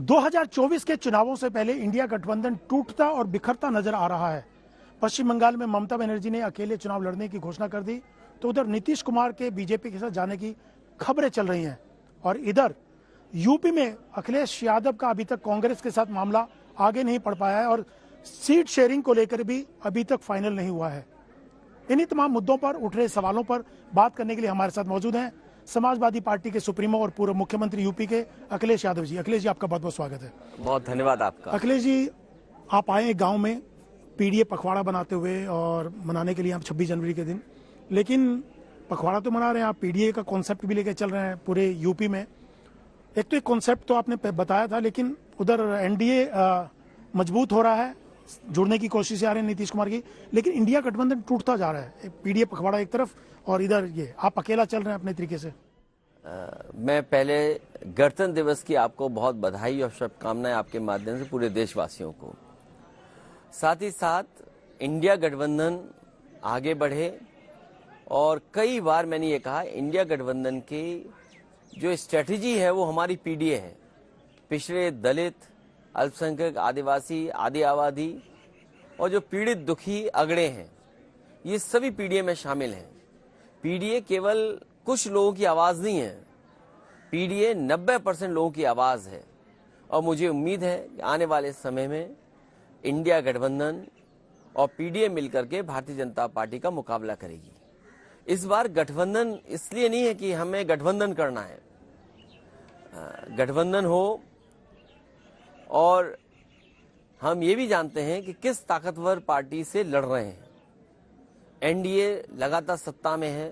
2024 के चुनावों से पहले इंडिया गठबंधन टूटता और बिखरता नजर आ रहा है। पश्चिम बंगाल में ममता बनर्जी ने अकेले चुनाव लड़ने की घोषणा कर दी, तो उधर नीतीश कुमार के बीजेपी के साथ जाने की खबरें चल रही हैं और इधर यूपी में अखिलेश यादव का अभी तक कांग्रेस के साथ मामला आगे नहीं बढ़ पाया है और सीट शेयरिंग को लेकर भी अभी तक फाइनल नहीं हुआ है। इन्हीं तमाम मुद्दों पर उठ रहे सवालों पर बात करने के लिए हमारे साथ मौजूद हैं समाजवादी पार्टी के सुप्रीमो और पूर्व मुख्यमंत्री यूपी के अखिलेश यादव जी। अखिलेश जी, आपका बहुत बहुत स्वागत है। बहुत धन्यवाद आपका। अखिलेश जी, आप आए गांव में पीडीए पखवाड़ा बनाते हुए और मनाने के लिए आप 26 जनवरी के दिन, लेकिन पखवाड़ा तो मना रहे हैं आप, पीडीए का कॉन्सेप्ट भी लेके चल रहे हैं पूरे यूपी में। एक तो एक कॉन्सेप्ट तो आपने बताया था, लेकिन उधर एनडीए मजबूत हो रहा है, जुड़ने की कोशिश आ रही है नीतीश कुमार की, लेकिन इंडिया गठबंधन टूटता जा रहा है। पीडीए पखवाड़ा एक तरफ और इधर ये आप अकेला चल रहे हैं अपने तरीके से। मैं पहले गणतंत्र दिवस की आपको बहुत बधाई और शुभकामनाएं आपके माध्यम से पूरे देशवासियों को। साथ ही साथ इंडिया गठबंधन आगे बढ़े और कई बार मैंने ये कहा, इंडिया गठबंधन की जो स्ट्रेटजी है वो हमारी पीडीए है। पिछड़े, दलित, अल्पसंख्यक, आदिवासी, आदि आबादी और जो पीड़ित दुखी अगड़े हैं, ये सभी पीडीए में शामिल हैं। पीडीए केवल कुछ लोगों की आवाज नहीं है, पीडीए 90% लोगों की आवाज है और मुझे उम्मीद है कि आने वाले समय में इंडिया गठबंधन और पीडीए मिलकर के भारतीय जनता पार्टी का मुकाबला करेगी। इस बार गठबंधन इसलिए नहीं है कि हमें गठबंधन करना है, गठबंधन हो और हम ये भी जानते हैं कि किस ताकतवर पार्टी से लड़ रहे हैं। एनडीए लगातार सत्ता में है,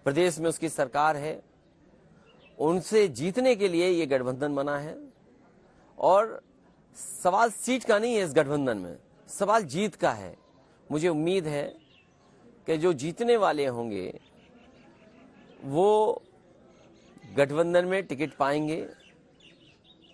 प्रदेश में उसकी सरकार है, उनसे जीतने के लिए ये गठबंधन बना है और सवाल सीट का नहीं है इस गठबंधन में, सवाल जीत का है। मुझे उम्मीद है कि जो जीतने वाले होंगे वो गठबंधन में टिकट पाएंगे,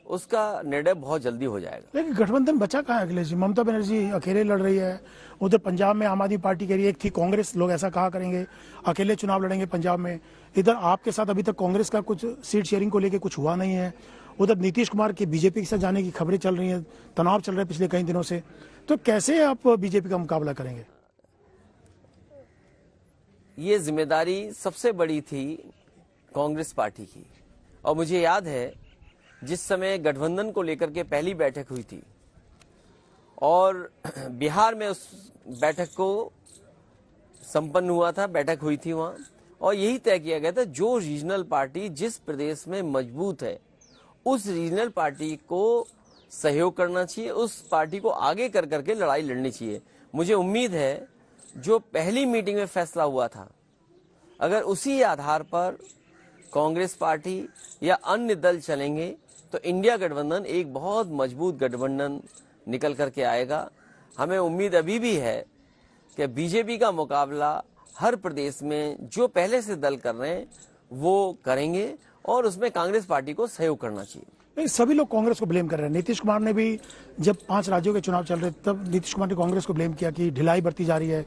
उसका निर्णय बहुत जल्दी हो जाएगा। लेकिन गठबंधन बचा कहाँ है अखिलेश जी? ममता बनर्जी अकेले लड़ रही है, उधर पंजाब में आम आदमी पार्टी कह रही है, एक थी कांग्रेस, लोग ऐसा कहा करेंगे अकेले चुनाव लड़ेंगे पंजाब में। इधर आपके साथ अभी तक कांग्रेस का कुछ सीट शेयरिंग को लेकर कुछ हुआ नहीं है। उधर नीतीश कुमार के बीजेपी के साथ जाने की खबरें चल रही हैं, तनाव चल रहा है पिछले कई दिनों से, तो कैसे आप बीजेपी का मुकाबला करेंगे? ये जिम्मेदारी सबसे बड़ी थी कांग्रेस पार्टी की और मुझे याद है जिस समय गठबंधन को लेकर के पहली बैठक हुई थी और बिहार में उस बैठक को संपन्न हुआ था, बैठक हुई थी वहां और यही तय किया गया था जो रीजनल पार्टी जिस प्रदेश में मजबूत है उस रीजनल पार्टी को सहयोग करना चाहिए, उस पार्टी को आगे कर करके लड़ाई लड़नी चाहिए। मुझे उम्मीद है जो पहली मीटिंग में फैसला हुआ था, अगर उसी आधार पर कांग्रेस पार्टी या अन्य दल चलेंगे तो इंडिया गठबंधन एक बहुत मजबूत गठबंधन निकल करके आएगा। हमें उम्मीद अभी भी है कि बीजेपी का मुकाबला हर प्रदेश में जो पहले से दल कर रहे हैं वो करेंगे और उसमें कांग्रेस पार्टी को सहयोग करना चाहिए। सभी लोग कांग्रेस को ब्लेम कर रहे हैं। नीतीश कुमार ने भी, जब 5 राज्यों के चुनाव चल रहे तब नीतीश कुमार ने कांग्रेस को ब्लेम किया कि ढिलाई बरती जा रही है,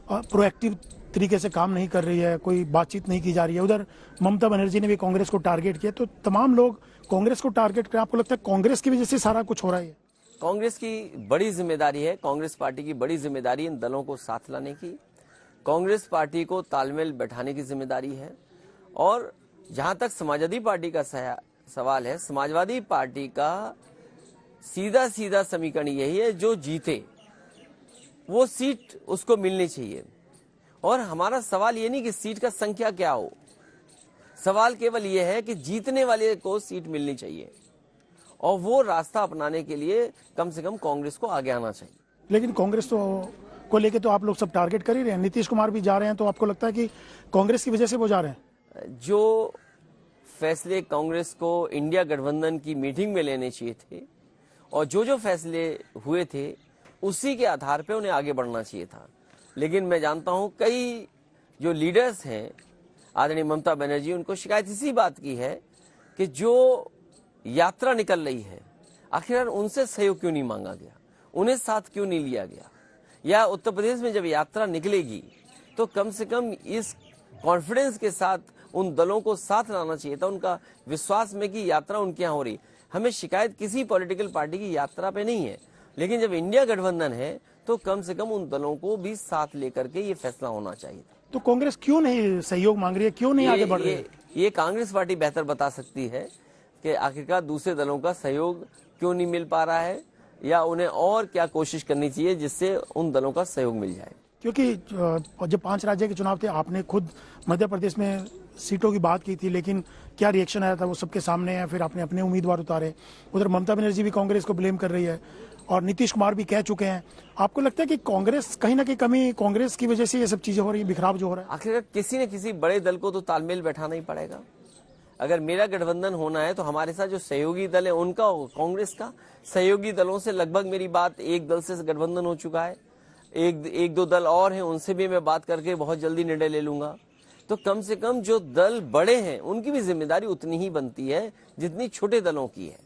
प्रोएक्टिव तरीके से काम नहीं कर रही है, कोई बातचीत नहीं की जा रही है। उधर ममता बनर्जी ने भी कांग्रेस को टारगेट किया, तो तमाम लोग कांग्रेस को टारगेट करें। आपको लगता है कांग्रेस की वजह से सारा कुछ हो रहा है? कांग्रेस की बड़ी जिम्मेदारी है, कांग्रेस पार्टी की बड़ी जिम्मेदारी इन दलों को साथ लाने की, कांग्रेस पार्टी को तालमेल बैठाने की जिम्मेदारी है। और जहां तक समाजवादी पार्टी का सवाल है, समाजवादी पार्टी का सीधा सीधा समीकरण यही है, जो जीते वो सीट उसको मिलनी चाहिए। और हमारा सवाल ये नहीं कि सीट का संख्या क्या हो, सवाल केवल ये है कि जीतने वाले को सीट मिलनी चाहिए और वो रास्ता अपनाने के लिए कम से कम कांग्रेस को आगे आना चाहिए। लेकिन कांग्रेस को लेके तो आप लोग सब टारगेट कर ही रहे हैं, नीतीश कुमार भी जा रहे हैं, तो आपको लगता है कि कांग्रेस की वजह से वो जा रहे हैं? जो फैसले कांग्रेस को इंडिया गठबंधन की मीटिंग में लेने चाहिए थे और जो फैसले हुए थे उसी के आधार पर उन्हें आगे बढ़ना चाहिए था। लेकिन मैं जानता हूं कई जो लीडर्स हैं, आदरणीय ममता बनर्जी, उनको शिकायत इसी बात की है कि जो यात्रा निकल रही है आखिर उनसे सहयोग क्यों नहीं मांगा गया, उन्हें साथ क्यों नहीं लिया गया, या उत्तर प्रदेश में जब यात्रा निकलेगी तो कम से कम इस कॉन्फिडेंस के साथ उन दलों को साथ लाना चाहिए था, उनका विश्वास में कि यात्रा उनके यहाँ हो रही। हमें शिकायत किसी पॉलिटिकल पार्टी की यात्रा पे नहीं है, लेकिन जब इंडिया गठबंधन है तो कम से कम उन दलों को भी साथ लेकर के ये फैसला होना चाहिए। तो कांग्रेस क्यों नहीं सहयोग मांग रही है, क्यों नहीं आगे बढ़ रही है? ये कांग्रेस पार्टी बेहतर बता सकती है कि आखिरकार दूसरे दलों का सहयोग क्यों नहीं मिल पा रहा है, या उन्हें और क्या कोशिश करनी चाहिए जिससे उन दलों का सहयोग मिल जाए। क्योंकि जब 5 राज्य के चुनाव थे, आपने खुद मध्य प्रदेश में सीटों की बात की थी, लेकिन क्या रिएक्शन आया था वो सबके सामने है। फिर आपने अपने उम्मीदवार उतारे। उधर ममता बनर्जी भी कांग्रेस को ब्लेम कर रही है और नीतीश कुमार भी कह चुके हैं। आपको लगता है कि कांग्रेस कहीं ना कहीं कमी, कांग्रेस की वजह से ये सब चीजें हो रही है, बिखराव जो हो रहा है? आखिर किसी न किसी बड़े दल को तो तालमेल बैठाना ही पड़ेगा। अगर मेरा गठबंधन होना है तो हमारे साथ जो सहयोगी दल है उनका, कांग्रेस का सहयोगी दलों से लगभग मेरी बात एक दल से गठबंधन हो चुका है। एक दो दल और हैं, उनसे भी मैं बात करके बहुत जल्दी निर्णय ले लूंगा। तो कम से कम जो दल बड़े हैं उनकी भी जिम्मेदारी उतनी ही बनती है जितनी छोटे दलों की है।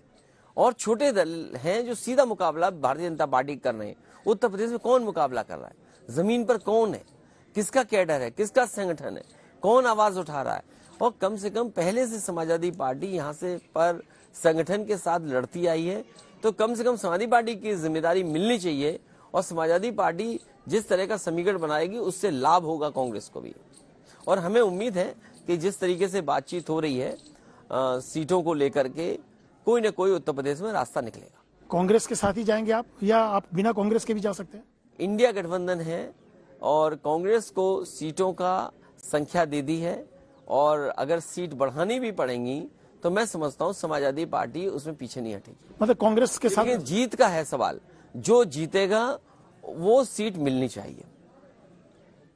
और छोटे दल हैं जो सीधा मुकाबला भारतीय जनता पार्टी कर रहे हैं। उत्तर प्रदेश में कौन मुकाबला कर रहा है, जमीन पर कौन है, किसका कैडर है, किसका संगठन है, कौन आवाज उठा रहा है। और कम से कम पहले से समाजवादी पार्टी यहाँ से पर संगठन के साथ लड़ती आई है, तो कम से कम समाजवादी पार्टी की जिम्मेदारी मिलनी चाहिए। और समाजवादी पार्टी जिस तरह का समीकरण बनाएगी उससे लाभ होगा कांग्रेस को भी। और हमें उम्मीद है कि जिस तरीके से बातचीत हो रही है सीटों को लेकर के, कोई न कोई उत्तर प्रदेश में रास्ता निकलेगा। कांग्रेस के साथ ही जाएंगे आप, या आप बिना कांग्रेस के भी जा सकते हैं? इंडिया गठबंधन है और कांग्रेस को सीटों का संख्या दे दी है, और अगर सीट बढ़ानी भी पड़ेंगी तो मैं समझता हूं समाजवादी पार्टी उसमें पीछे नहीं हटेगी। मतलब कांग्रेस के साथ जीत का है सवाल, जो जीतेगा वो सीट मिलनी चाहिए।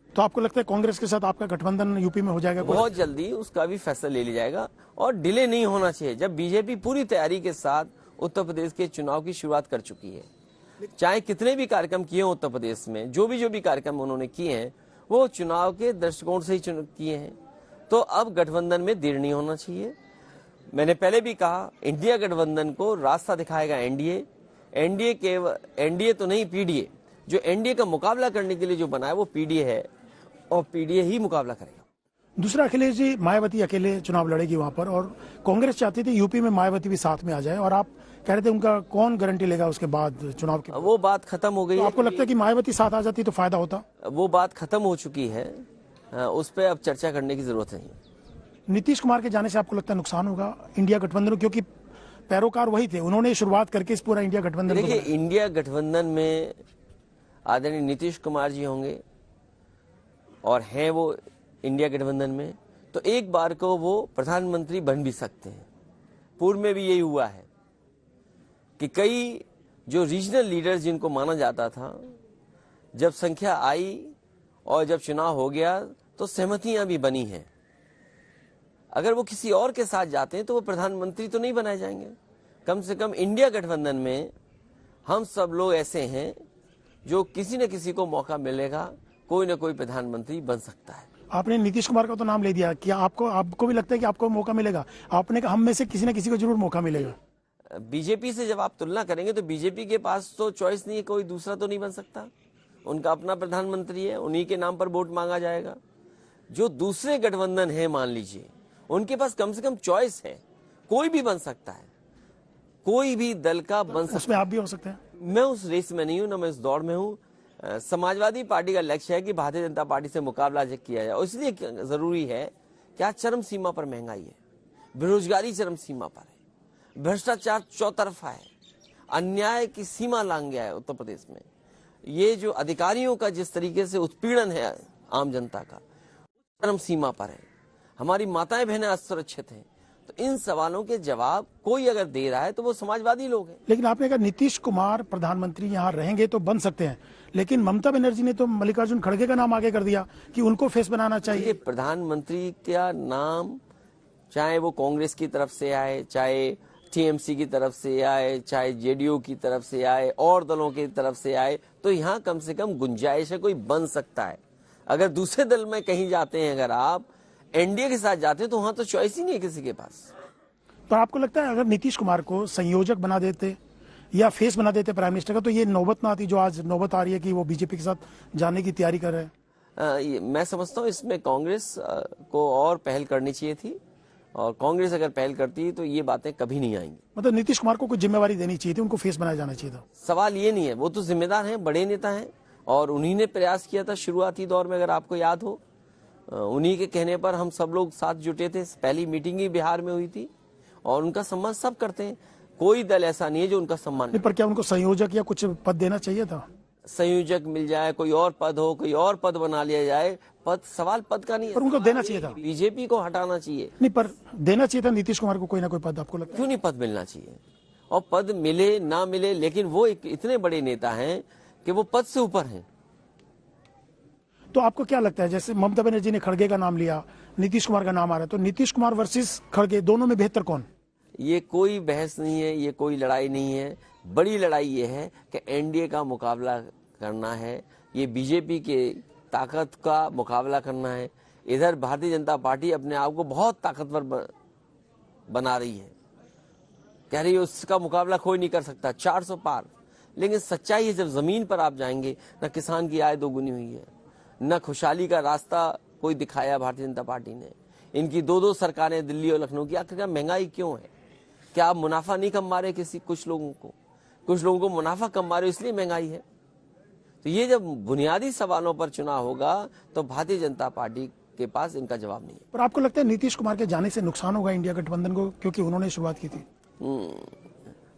तो आपको लगता है कांग्रेस के साथ आपका गठबंधन यूपी में हो जाएगा? बहुत जल्दी उसका भी फैसला ले लिया जाएगा और डिले नहीं होना चाहिए। जब बीजेपी पूरी तैयारी के साथ उत्तर प्रदेश के चुनाव की शुरुआत कर चुकी है, चाहे कितने भी कार्यक्रम किए उत्तर प्रदेश में, जो भी कार्यक्रम उन्होंने किए हैं वो चुनाव के दृष्टिकोण से ही किए हैं, तो अब गठबंधन में देर नहीं होना चाहिए। मैंने पहले भी कहा, इंडिया गठबंधन को रास्ता दिखाएगा एनडीए। एनडीए तो नहीं, पीडीए। जो एनडीए का मुकाबला करने के लिए जो बना है वो पीडीए है, और पीडीए ही मुकाबला करेगा। दूसरा, अखिलेश जी, मायावती अकेले चुनाव लड़ेगी वहां पर, और कांग्रेस चाहती थी यूपी में मायावती भी साथ में आ जाए, और आप कह रहे थे उनका कौन गारंटी लेगा उसके बाद चुनाव की? वो बात खत्म हो गई। तो आपको लगता है कि मायावती साथ आ जाती तो फायदा होता? वो बात खत्म हो चुकी है, उस पर अब चर्चा करने की जरूरत नहीं। नीतीश कुमार के जाने से आपको लगता है नुकसान होगा इंडिया गठबंधन, क्योंकि पैरोकार वही थे, उन्होंने शुरुआत करके इस पूरा इंडिया गठबंधन। देखिए, इंडिया गठबंधन में आदरणीय नीतीश कुमार जी होंगे और हैं वो इंडिया गठबंधन में, तो एक बार को वो प्रधानमंत्री बन भी सकते हैं। पूर्व में भी यही हुआ है कि कई जो रीजनल लीडर्स जिनको माना जाता था, जब संख्या आई और जब चुनाव हो गया तो सहमतियां भी बनी हैं। अगर वो किसी और के साथ जाते हैं तो वो प्रधानमंत्री तो नहीं बनाए जाएंगे। कम से कम इंडिया गठबंधन में हम सब लोग ऐसे हैं जो किसी न किसी को मौका मिलेगा, कोई न कोई प्रधानमंत्री बन सकता है। आपने नीतीश कुमार का तो नाम ले दिया, क्या आपको भी लगता है कि आपको मौका मिलेगा? आपने कहा हम में से किसी न किसी को जरूर मौका मिलेगा। बीजेपी से जब आप तुलना करेंगे तो बीजेपी के पास तो चॉइस नहीं है, कोई दूसरा तो नहीं बन सकता। उनका अपना प्रधानमंत्री है, उन्हीं के नाम पर वोट मांगा जाएगा। जो दूसरे गठबंधन है, मान लीजिए, उनके पास कम से कम चॉइस है, कोई भी बन सकता है, कोई भी दल का बन सकता है। उसमें आप भी हो सकते हैं। मैं उस रेस में नहीं हूं, ना मैं इस दौड़ में हूं। समाजवादी पार्टी का लक्ष्य है कि भारतीय जनता पार्टी से मुकाबला किया जाए, इसलिए जरूरी है कि आज चरम सीमा पर महंगाई है, बेरोजगारी चरम सीमा पर है, भ्रष्टाचार चौतरफा है, अन्याय की सीमा लांघ गया है उत्तर प्रदेश में। ये जो अधिकारियों का जिस तरीके से उत्पीड़न है आम जनता का, चरम सीमा पर है। हमारी माताएं बहनें असुरक्षित हैं। तो इन सवालों के जवाब कोई अगर दे रहा है तो वो समाजवादी लोग हैं। लेकिन आपने कहा नीतीश कुमार प्रधानमंत्री यहाँ रहेंगे तो बन सकते हैं, लेकिन ममता बनर्जी ने तो मल्लिकार्जुन खड़गे का नाम आगे कर दिया कि उनको फेस बनाना चाहिए। प्रधानमंत्री का नाम चाहे वो कांग्रेस की तरफ से आए, चाहे टीएमसी की तरफ से आए, चाहे जेडीयू की तरफ से आए, और दलों की तरफ से आए, तो यहाँ कम से कम गुंजाइश है, कोई बन सकता है। अगर दूसरे दल में कहीं जाते हैं, अगर आप एनडीए के साथ जाते हैं, तो वहां तो चॉइस ही नहीं है किसी के पास। तो आपको लगता है अगर नीतीश कुमार को संयोजक बना देते या फेस बना देते प्राइम मिनिस्टर का, तो ये नौबत ना आती जो आज नौबत आ रही है कि वो बीजेपी के साथ जाने की तैयारी कर रहे हैं? मैं समझता हूँ इसमें कांग्रेस को और पहल करनी चाहिए थी, और कांग्रेस अगर पहल करती तो ये बातें कभी नहीं आएंगी। मतलब नीतीश कुमार को कुछ जिम्मेवारी देनी चाहिए थी, उनको फेस बनाया जाना चाहिए था। सवाल ये नहीं है, वो तो जिम्मेदार हैं, बड़े नेता हैं और उन्हीं ने प्रयास किया था शुरुआती दौर में, अगर आपको याद हो। उन्हीं के कहने पर हम सब लोग साथ जुटे थे। पहली मीटिंग ही बिहार में हुई थी और उनका सम्मान सब करते हैं। कोई दल ऐसा नहीं है जो उनका सम्मान नहीं, पर क्या उनको संयोजक या कुछ पद देना चाहिए था? संयोजक मिल जाए, कोई और पद हो, कोई और पद बना लिया जाए, पद सवाल पद का नहीं है। पर उनको देना चाहिए था। बीजेपी को हटाना चाहिए। नहीं, पर देना चाहिए था नीतीश कुमार को कोई ना कोई पद, आपको लगता है? क्यों नहीं पद मिलना चाहिए? और पद मिले ना मिले, लेकिन वो इतने बड़े नेता हैं कि वो पद से ऊपर हैं। तो आपको क्या लगता है, जैसे ममता बनर्जी ने खड़गे का नाम लिया, नीतीश कुमार का नाम आ रहा है, तो नीतीश कुमार वर्सेस खड़गे, दोनों में बेहतर कौन? ये कोई बहस नहीं है, ये कोई लड़ाई नहीं है। बड़ी लड़ाई ये है कि एनडीए का मुकाबला करना है, ये बीजेपी के ताकत का मुकाबला करना है। इधर भारतीय जनता पार्टी अपने आप को बहुत ताकतवर बना रही है, कह रही है उसका मुकाबला कोई नहीं कर सकता, 400 पार। लेकिन सच्चाई है, जब जमीन पर आप जाएंगे, न किसान की आय दोगुनी हुई है, न खुशहाली का रास्ता कोई दिखाया भारतीय जनता पार्टी ने। इनकी दो सरकारें दिल्ली और लखनऊ की, आखिरकार महंगाई क्यों है? क्या आप मुनाफा नहीं कमा रहे? कुछ लोगों को मुनाफा कमा रहे, इसलिए महंगाई है। तो ये जब बुनियादी सवालों पर चुनाव होगा तो भारतीय जनता पार्टी के पास इनका जवाब नहीं है। पर आपको लगता है नीतीश कुमार के जाने से नुकसान होगा इंडिया गठबंधन को, क्योंकि उन्होंने शुरुआत की थी?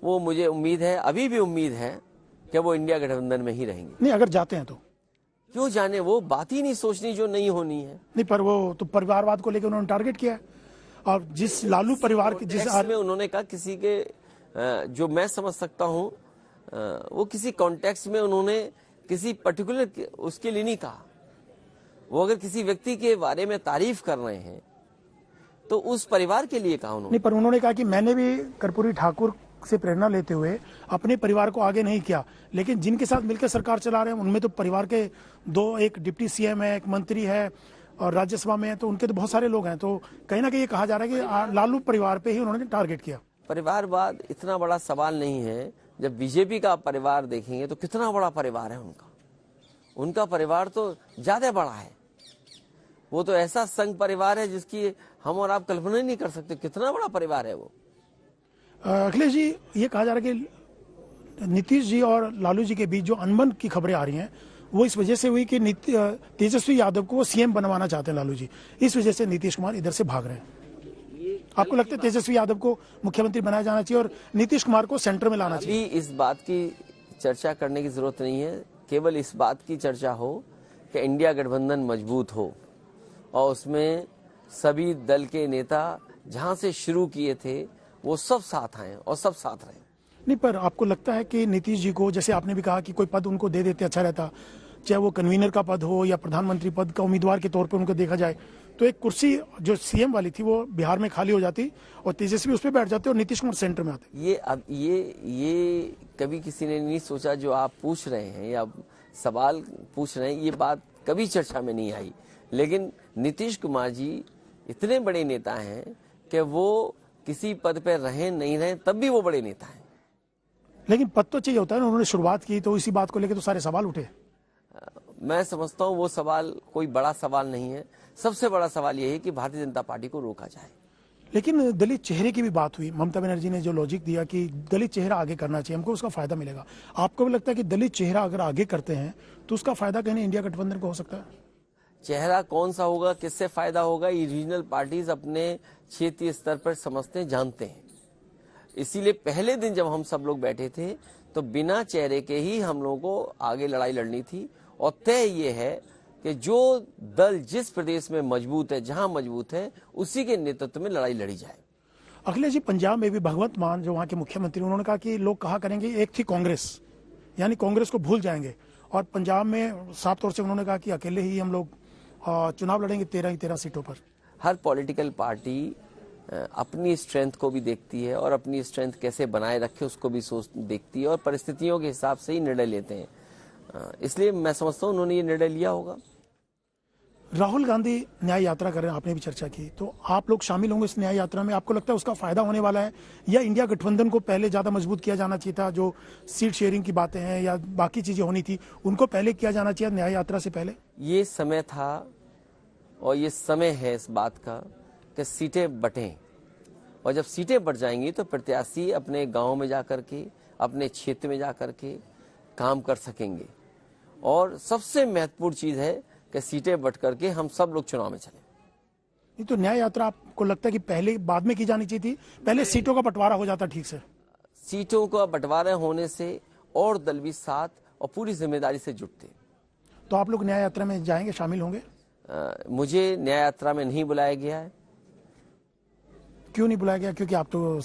वो मुझे उम्मीद है, अभी भी उम्मीद है कि वो इंडिया गठबंधन में ही रहेंगे। नहीं, अगर जाते हैं तो क्यों जाने? वो बात ही नहीं सोचनी जो नहीं होनी है। नहीं, पर वो तो परिवारवाद को लेकर उन्होंने टारगेट किया है, और जिस लालू परिवार के जिस में उन्होंने कहा, किसी के जो मैं समझ सकता हूँ, वो किसी कॉन्टेक्स्ट में उन्होंने किसी पर्टिकुलर उसके लिए नहीं कहा। वो अगर किसी व्यक्ति के बारे में तारीफ कर रहे हैं तो उस परिवार के लिए कहा उन्होंने। नहीं, पर उन्होंने कहा कि मैंने भी कर्पूरी ठाकुर से प्रेरणा लेते हुए अपने परिवार को आगे नहीं किया, लेकिन जिनके साथ मिलकर सरकार चला रहे हैं उनमें तो परिवार के दो, एक डिप्टी सीएम है, एक मंत्री है और राज्यसभा में है, तो उनके तो बहुत सारे लोग हैं। तो कहीं ना कहीं ये कहा जा रहा है कि लालू परिवार पे ही उन्होंने टारगेट किया। परिवारवाद इतना बड़ा सवाल नहीं है। जब बीजेपी का परिवार देखेंगे तो कितना बड़ा परिवार है उनका परिवार तो ज्यादा बड़ा है। वो तो ऐसा संघ परिवार है जिसकी हम और आप कल्पना ही नहीं कर सकते, कितना बड़ा परिवार है वो। अखिलेश जी, ये कहा जा रहा है कि नीतीश जी और लालू जी के बीच जो अनबन की खबरें आ रही हैं वो इस वजह से हुई कि तेजस्वी यादव को वो सीएम बनवाना चाहते हैं लालू जी, इस वजह से नीतीश कुमार इधर से भाग रहे हैं। आपको लगता है तेजस्वी यादव को मुख्यमंत्री बनाया जाना चाहिए और नीतीश कुमार को सेंटर में लाना चाहिए? अभी इस बात की चर्चा करने की जरूरत नहीं है। केवल इस बात की चर्चा हो कि इंडिया गठबंधन मजबूत हो और उसमें सभी दल के नेता जहां से शुरू किए थे वो सब साथ आए और सब साथ रहे। नहीं, पर आपको लगता है कि नीतीश जी को, जैसे आपने भी कहा कि कोई पद उनको दे देते अच्छा रहता, चाहे वो कन्वीनर का पद हो या प्रधानमंत्री पद का उम्मीदवार के तौर पर उनको देखा जाए, तो एक कुर्सी जो सीएम वाली थी वो बिहार में खाली हो जाती और तेजस्वी उस पर बैठ जाते और नीतीश कुमार सेंटर में आते। ये कभी किसी ने नहीं सोचा। जो आप पूछ रहे हैं या सवाल पूछ रहे हैं, ये बात कभी चर्चा में नहीं आई। लेकिन नीतीश कुमार जी इतने बड़े नेता हैं कि वो किसी पद पर रहे नहीं रहे तब भी वो बड़े नेता हैं। लेकिन पद तो चाहिए होता है ना, उन्होंने शुरुआत की तो इसी बात को लेकर तो सारे सवाल उठे। मैं समझता हूँ वो सवाल कोई बड़ा सवाल नहीं है। सबसे बड़ा सवाल यही है कि भारतीय जनता पार्टी को रोका जाए। लेकिन दलित चेहरे की भी बात हुई, ममता बनर्जी ने जो लॉजिक दिया कि दलित चेहरा आगे करना चाहिए, हमको उसका फायदा मिलेगा। आपको भी लगता है कि दलित चेहरा अगर आगे करते हैं तो उसका फायदा कहीं इंडिया गठबंधन को हो सकता है? चेहरा कौन सा होगा, किससे फायदा होगा, ये रीजनल पार्टीज अपने क्षेत्रीय स्तर पर समझते हैं, जानते हैं। इसीलिए पहले दिन जब हम सब लोग बैठे थे तो बिना चेहरे के ही हम लोगों को आगे लड़ाई लड़नी थी और तय ये है कि जो दल जिस प्रदेश में मजबूत है, जहां मजबूत है, उसी के नेतृत्व में लड़ाई लड़ी जाए। अखिलेश जी, पंजाब में भी भगवंत मान जो वहां के मुख्यमंत्री, उन्होंने कहा कि लोग कहा करेंगे एक थी कांग्रेस, यानी कांग्रेस को भूल जाएंगे, और पंजाब में साफ तौर से उन्होंने कहा कि अकेले ही हम लोग चुनाव लड़ेंगे 13 सीटों पर। हर पॉलिटिकल पार्टी अपनी स्ट्रेंथ को भी देखती है और अपनी स्ट्रेंथ कैसे बनाए रखे उसको भी देखती है और परिस्थितियों के हिसाब से ही निर्णय लेते हैं। इसलिए मैं समझता हूँ उन्होंने ये निर्णय लिया होगा। राहुल गांधी न्याय यात्रा कर रहे हैं, आपने भी चर्चा की, तो आप लोग शामिल होंगे इस न्याय यात्रा में? आपको लगता है उसका फायदा होने वाला है, या इंडिया गठबंधन को पहले ज्यादा मजबूत किया जाना चाहिए था? जो सीट शेयरिंग की बातें हैं या बाकी चीजें होनी थी उनको पहले किया जाना चाहिए न्याय यात्रा से पहले? ये समय था और ये समय है इस बात का कि सीटें बटें। और जब सीटें बढ़ जाएंगी तो प्रत्याशी अपने गांव में जाकर के, अपने क्षेत्र में जाकर के काम कर सकेंगे। और सबसे महत्वपूर्ण चीज है कि सीटें बढ़ करके हम सब लोग चुनाव में चलें। नहीं तो न्याय यात्रा आपको लगता है कि पहले बाद में की जानी चाहिए थी, पहले सीटों का बंटवारा हो जाता ठीक से? सीटों का बंटवारा होने से और दल भी साथ और पूरी जिम्मेदारी से जुटते। तो आप लोग न्याय यात्रा में जाएंगे, शामिल होंगे? मुझे न्याय यात्रा में नहीं बुलाया गया है। क्यों नहीं बुलाया गया? क्योंकि आप तो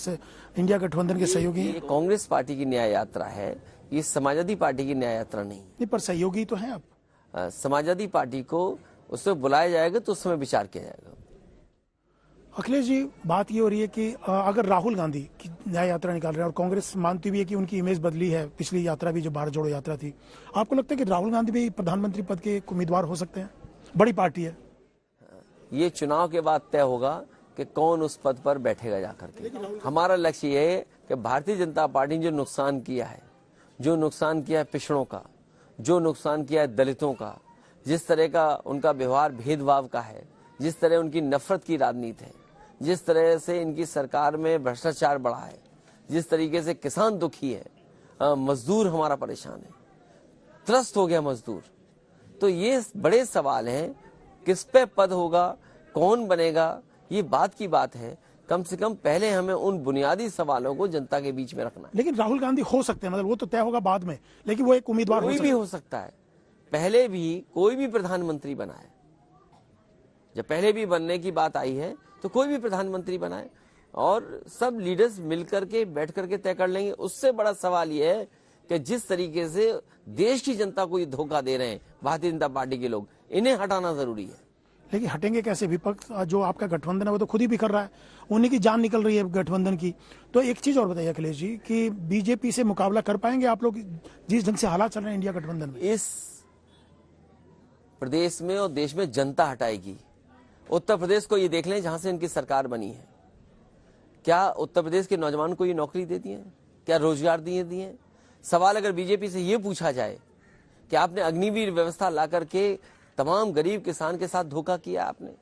इंडिया गठबंधन के सहयोगी हैं। ये कांग्रेस पार्टी की न्याय यात्रा है, ये समाजवादी पार्टी की न्याय यात्रा नहीं। नहीं, पर सहयोगी तो हैं आप। समाजवादी पार्टी को उसमें बुलाया जाएगा तो उस समय विचार किया जाएगा। अखिलेश जी, बात ये हो रही है कि अगर राहुल गांधी की न्याय यात्रा निकाल रहे हैं और कांग्रेस मानती भी है कि उनकी इमेज बदली है, पिछली यात्रा भी जो भारत जोड़ो यात्रा थी, आपको लगता है कि राहुल गांधी भी प्रधानमंत्री पद के उम्मीदवार हो सकते हैं? बड़ी पार्टी है। ये चुनाव के बाद तय होगा कि कौन उस पद पर बैठेगा जाकर के। हमारा लक्ष्य ये है कि भारतीय जनता पार्टी ने जो नुकसान किया है, जो नुकसान किया है पिछड़ों का, जो नुकसान किया है दलितों का, जिस तरह का उनका व्यवहार भेदभाव का है, जिस तरह उनकी नफरत की राजनीति है, जिस तरह से इनकी सरकार में भ्रष्टाचार बढ़ा है, जिस तरीके से किसान दुखी है, मजदूर हमारा परेशान है, त्रस्त हो गया मजदूर। तो ये बड़े सवाल हैं, किस पे पद होगा, कौन बनेगा, ये बात की बात है। कम से कम पहले हमें उन बुनियादी सवालों को जनता के बीच में रखना है। लेकिन राहुल गांधी हो सकते हैं, मतलब वो तो तय होगा बाद में, लेकिन वो एक उम्मीदवार कोई भी हो सकता है। पहले भी कोई भी प्रधानमंत्री बना है, जब पहले भी बनने की बात आई है तो कोई भी प्रधानमंत्री बनाए और सब लीडर्स मिलकर के बैठ करके तय कर लेंगे। उससे बड़ा सवाल यह है कि जिस तरीके से देश की जनता को ये धोखा दे रहे हैं भारतीय जनता पार्टी के लोग, इन्हें हटाना जरूरी है। लेकिन हटेंगे कैसे? विपक्ष जो आपका गठबंधन है वो तो खुद ही बिखर रहा है, उन्हीं की जान निकल रही है गठबंधन की। तो एक चीज और बताइए अखिलेश जी कि बीजेपी से मुकाबला कर पाएंगे आप लोग जिस ढंग से हालात चल रहे हैं इंडिया गठबंधन में? इस प्रदेश में और देश में जनता हटाएगी। उत्तर प्रदेश को ये देख लें जहां से इनकी सरकार बनी है, क्या उत्तर प्रदेश के नौजवान को ये नौकरी दे दी है? क्या रोजगार दिए? सवाल अगर बीजेपी से ये पूछा जाए कि आपने अग्निवीर व्यवस्था ला करके तमाम गरीब किसान के साथ धोखा किया, आपने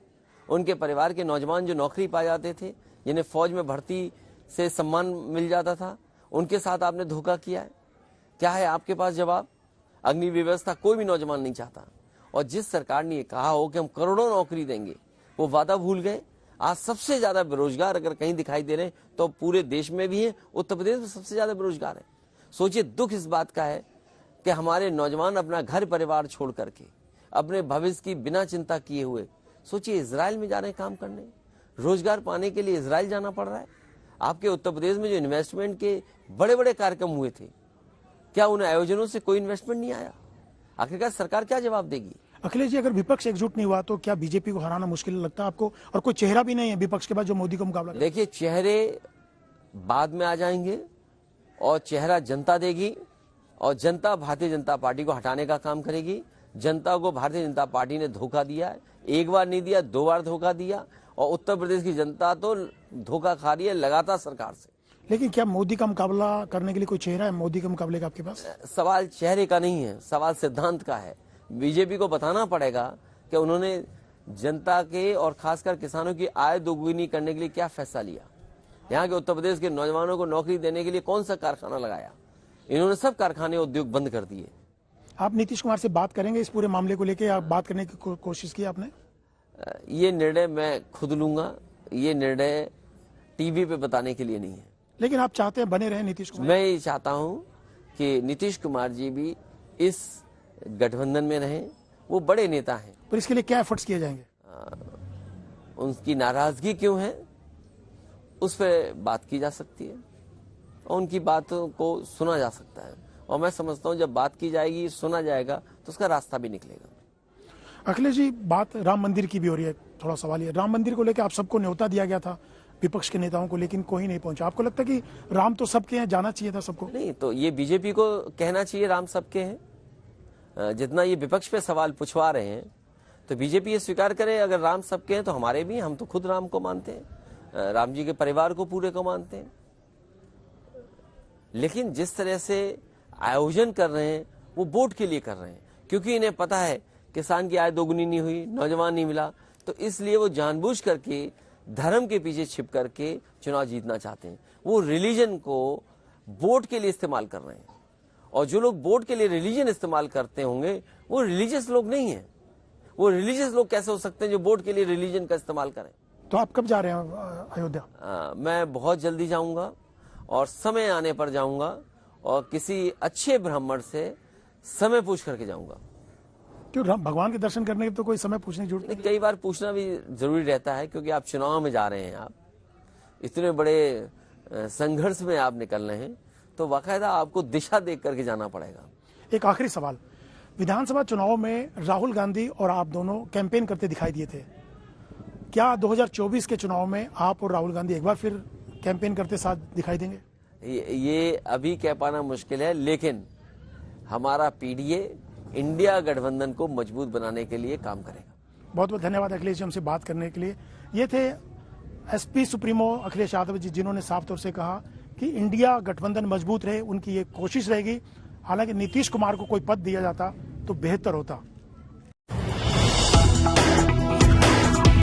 उनके परिवार के नौजवान जो नौकरी पा जाते थे, जिन्हें फौज में भर्ती से सम्मान मिल जाता था, उनके साथ आपने धोखा किया है। क्या है आपके पास जवाब? अग्निवीर व्यवस्था कोई भी नौजवान नहीं चाहता। और जिस सरकार ने ये कहा हो कि हम करोड़ों नौकरी देंगे, वो वादा भूल गए। आज सबसे ज्यादा बेरोजगार अगर कहीं दिखाई दे रहे हैं तो पूरे देश में भी है, उत्तर प्रदेश में सबसे ज्यादा बेरोजगार है। सोचिए, दुख इस बात का है कि हमारे नौजवान अपना घर परिवार छोड़ करके, अपने भविष्य की बिना चिंता किए हुए, सोचिए इजराइल में जा रहे हैं काम करने, रोजगार पाने के लिए इजराइल जाना पड़ रहा है। आपके उत्तर प्रदेश में जो इन्वेस्टमेंट के बड़े बड़े कार्यक्रम हुए थे, क्या उन आयोजनों से कोई इन्वेस्टमेंट नहीं आया? आखिरकार सरकार क्या जवाब देगी? अखिलेश जी, अगर विपक्ष एकजुट नहीं हुआ तो क्या बीजेपी को हराना मुश्किल लगता है आपको? और कोई चेहरा भी नहीं है विपक्ष के बाद जो मोदी को मुकाबला करे? देखिए, चेहरे बाद में आ जाएंगे और चेहरा जनता देगी और जनता भारतीय जनता पार्टी को हटाने का काम करेगी। जनता को भारतीय जनता पार्टी ने धोखा दिया है, एक बार नहीं दिया, 2 बार धोखा दिया, और उत्तर प्रदेश की जनता तो धोखा खा रही है लगातार सरकार से। लेकिन क्या मोदी का मुकाबला करने के लिए कोई चेहरा है मोदी के मुकाबले का आपके पास? सवाल चेहरे का नहीं है, सवाल सिद्धांत का है। बीजेपी को बताना पड़ेगा कि उन्होंने जनता के और खासकर किसानों की आय दोगुनी करने के लिए क्या फैसला लिया। यहाँ के उत्तर प्रदेश के नौजवानों को नौकरी देने के लिए कौन सा कारखाना लगाया? इन्होंने सब कारखाने उद्योग बंद कर दिए। आप नीतीश कुमार से बात करेंगे इस पूरे मामले को लेकर? आप बात करने की कोशिश की आपने? ये निर्णय मैं खुद लूंगा, ये निर्णय टीवी पे बताने के लिए नहीं है। लेकिन आप चाहते हैं बने रहे नीतीश कुमार? मैं ये चाहता हूँ कि नीतीश कुमार जी भी इस गठबंधन में रहें। वो बड़े नेता हैं। पर इसके लिए क्या एफर्ट्स किए जाएंगे? उनकी नाराजगी क्यों है उस पर बात की जा सकती है और उनकी बातों को सुना जा सकता है। और मैं समझता हूँ जब बात की जाएगी, सुना जाएगा, तो उसका रास्ता भी निकलेगा। अखिलेश जी, बात राम मंदिर की भी हो रही है। थोड़ा सवाल ये, राम मंदिर को लेकर आप सबको न्योता दिया गया था विपक्ष के नेताओं को, लेकिन कोई नहीं पहुंचा। आपको लगता है कि राम तो सबके हैं, जाना चाहिए था सबको? नहीं, तो ये बीजेपी को कहना चाहिए राम सबके हैं। जितना ये विपक्ष पे सवाल पूछवा रहे हैं, तो बीजेपी ये स्वीकार करे अगर राम सबके हैं तो हमारे भी। हम तो खुद राम को मानते हैं, राम जी के परिवार को पूरे को मानते हैं। लेकिन जिस तरह से आयोजन कर रहे हैं वो वोट के लिए कर रहे हैं, क्योंकि इन्हें पता है किसान की आय दोगुनी नहीं हुई, नौजवान नहीं मिला, तो इसलिए वो जानबूझ करके धर्म के पीछे छिप करके चुनाव जीतना चाहते हैं। वो रिलीजन को वोट के लिए इस्तेमाल कर रहे हैं, और जो लोग वोट के लिए रिलीजन इस्तेमाल करते होंगे वो रिलीजियस लोग नहीं हैं। वो रिलीजियस लोग कैसे हो सकते हैं जो वोट के लिए रिलीजन का इस्तेमाल करें? तो आप कब जा रहे हैं अयोध्या? मैं बहुत जल्दी जाऊंगा, और समय आने पर जाऊंगा, और किसी अच्छे ब्राह्मण से समय पूछ करके जाऊंगा। क्यों, भगवान के दर्शन करने के तो कोई समय पूछने की जरूरत नहीं? कई बार पूछना भी जरूरी रहता है, क्योंकि आप चुनाव में जा रहे हैं, आप इतने बड़े संघर्ष में आप निकल रहे हैं, तो बाकायदा आपको दिशा देख करके जाना पड़ेगा। एक आखिरी सवाल, विधानसभा चुनाव में राहुल गांधी और आप दोनों कैंपेन करते दिखाई दिए थे। क्या 2024 के चुनाव में आप और राहुल गांधी एक बार फिर कैंपेन करते साथ दिखाई देंगे? ये अभी कह पाना मुश्किल है, लेकिन हमारा पीडीए इंडिया गठबंधन को मजबूत बनाने के लिए काम करेगा। बहुत बहुत धन्यवाद अखिलेश जी हमसे बात करने के लिए। ये थे एसपी सुप्रीमो अखिलेश यादव जी, जिन्होंने साफ तौर से कहा कि इंडिया गठबंधन मजबूत रहे, उनकी ये कोशिश रहेगी। हालांकि नीतीश कुमार को कोई पद दिया जाता तो बेहतर होता।